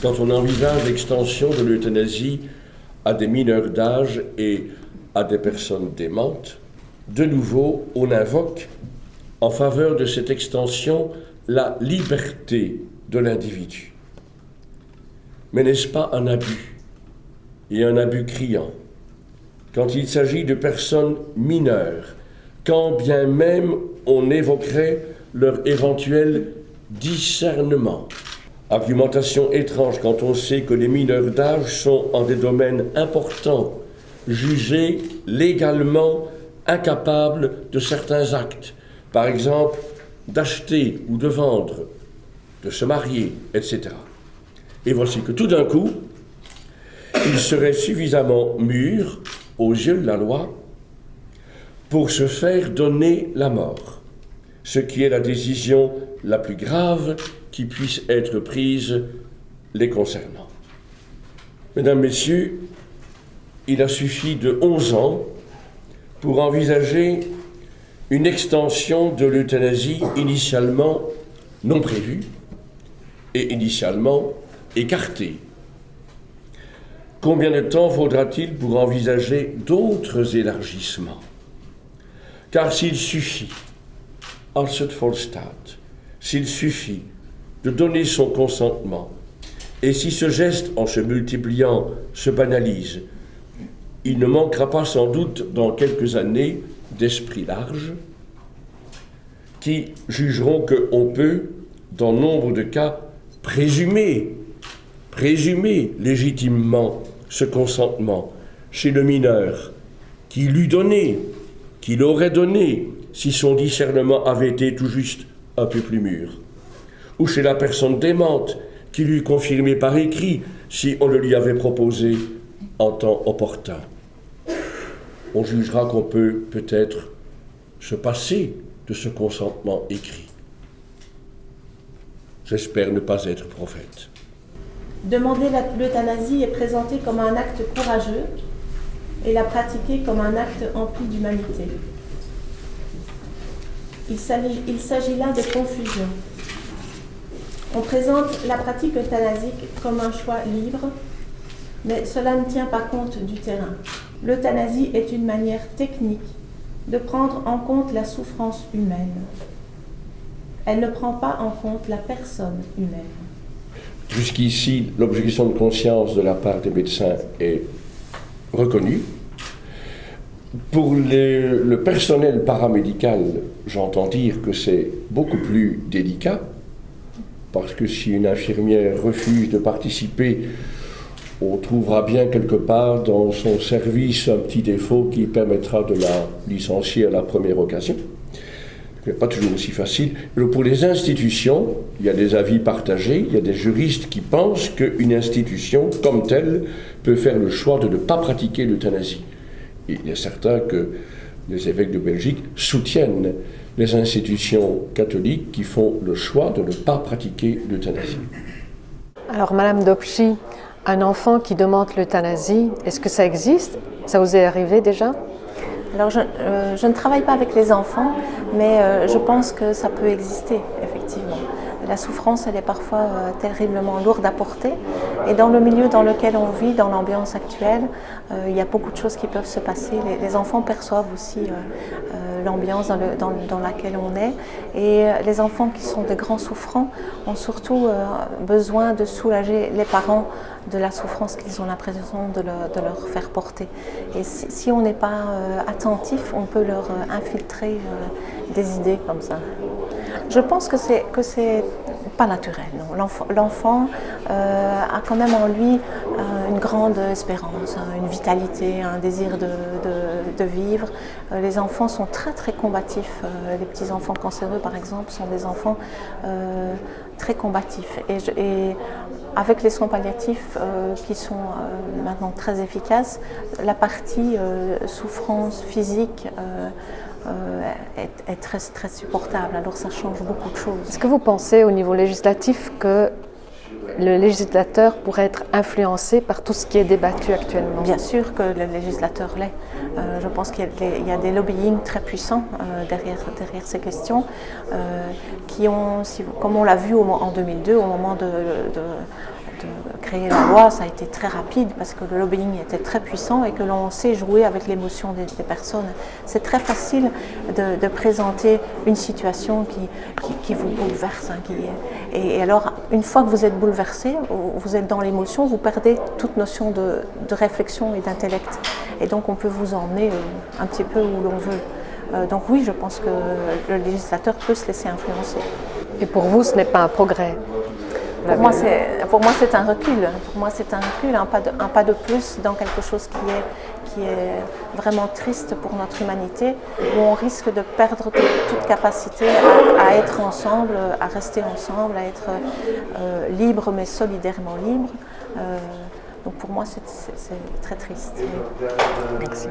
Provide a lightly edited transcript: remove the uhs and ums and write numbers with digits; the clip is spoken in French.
quand on envisage l'extension de l'euthanasie à des mineurs d'âge et à des personnes démentes, de nouveau, on invoque en faveur de cette extension la liberté de l'individu. Mais n'est-ce pas un abus, et un abus criant, quand il s'agit de personnes mineures, quand bien même on évoquerait leur éventuel discernement? Argumentation étrange quand on sait que les mineurs d'âge sont en des domaines importants, jugés légalement incapables de certains actes, par exemple d'acheter ou de vendre, de se marier, etc. Et voici que tout d'un coup, ils seraient suffisamment mûrs aux yeux de la loi pour se faire donner la mort, ce qui est la décision la plus grave qui puisse être prise les concernant. Mesdames, Messieurs, il a suffi de 11 ans pour envisager une extension de l'euthanasie initialement non prévue et initialement écartée. Combien de temps faudra-t-il pour envisager d'autres élargissements? Car s'il suffit, als het volstaat, s'il suffit de donner son consentement, et si ce geste, en se multipliant, se banalise, il ne manquera pas sans doute dans quelques années d'esprits larges qui jugeront qu'on peut, dans nombre de cas, présumer légitimement ce consentement chez le mineur qui l'eût donné, qui l'aurait donné si son discernement avait été tout juste un peu plus mûr, ou chez la personne démente qui l'eût confirmé par écrit si on le lui avait proposé en temps opportun. On jugera qu'on peut peut-être se passer de ce consentement écrit. J'espère ne pas être prophète. Demander l'euthanasie est présenté comme un acte courageux et la pratiquer comme un acte empli d'humanité. Il s'agit là de confusion. On présente la pratique euthanasique comme un choix libre, mais cela ne tient pas compte du terrain. L'euthanasie est une manière technique de prendre en compte la souffrance humaine. Elle ne prend pas en compte la personne humaine. Jusqu'ici, l'objection de conscience de la part des médecins est reconnue. Pour le personnel paramédical, j'entends dire que c'est beaucoup plus délicat, parce que si une infirmière refuse de participer, on trouvera bien quelque part dans son service un petit défaut qui permettra de la licencier à la première occasion. Ce n'est pas toujours aussi facile. Mais pour les institutions, il y a des avis partagés, il y a des juristes qui pensent qu'une institution comme telle peut faire le choix de ne pas pratiquer l'euthanasie. Et il est certain que les évêques de Belgique soutiennent les institutions catholiques qui font le choix de ne pas pratiquer l'euthanasie. Alors, Madame Dopchy, un enfant qui demande l'euthanasie, est-ce que ça existe? Ça vous est arrivé déjà? Alors, je ne travaille pas avec les enfants, mais je pense que ça peut exister, effectivement. La souffrance, elle est parfois terriblement lourde à porter. Et dans le milieu dans lequel on vit, dans l'ambiance actuelle, il y a beaucoup de choses qui peuvent se passer. Les enfants perçoivent aussi l'ambiance dans laquelle on est. Et les enfants qui sont de grands souffrants ont surtout besoin de soulager les parents de la souffrance qu'ils ont l'impression de leur faire porter. Et si on n'est pas attentif, on peut leur infiltrer des idées comme ça. Je pense que c'est pas naturel. L'enfant a quand même en lui une grande espérance, une vitalité, un désir de vivre. Les enfants sont très très combatifs. Les petits enfants cancéreux, par exemple, sont des enfants très combatifs. Et avec les soins palliatifs qui sont maintenant très efficaces, la partie souffrance physique est très, très supportable, alors ça change beaucoup de choses. Est-ce que vous pensez au niveau législatif que le législateur pourrait être influencé par tout ce qui est débattu actuellement? Bien sûr que le législateur l'est. Je pense qu'il y a des lobbying très puissants derrière ces questions qui ont, comme on l'a vu en 2002, au moment créer la loi, ça a été très rapide parce que le lobbying était très puissant et que l'on sait jouer avec l'émotion des personnes. C'est très facile de présenter une situation qui vous bouleverse. Et alors, une fois que vous êtes bouleversé, vous êtes dans l'émotion, vous perdez toute notion de réflexion et d'intellect. Et donc, on peut vous emmener un petit peu où l'on veut. Donc oui, je pense que le législateur peut se laisser influencer. Et pour vous, ce n'est pas un progrès? Pour moi, c'est un recul. Pour moi, c'est un recul, un pas de plus dans quelque chose qui est vraiment triste pour notre humanité, où on risque de perdre toute capacité à être ensemble, à rester ensemble, à être libre, mais solidairement libre. Donc pour moi, c'est très triste. Merci.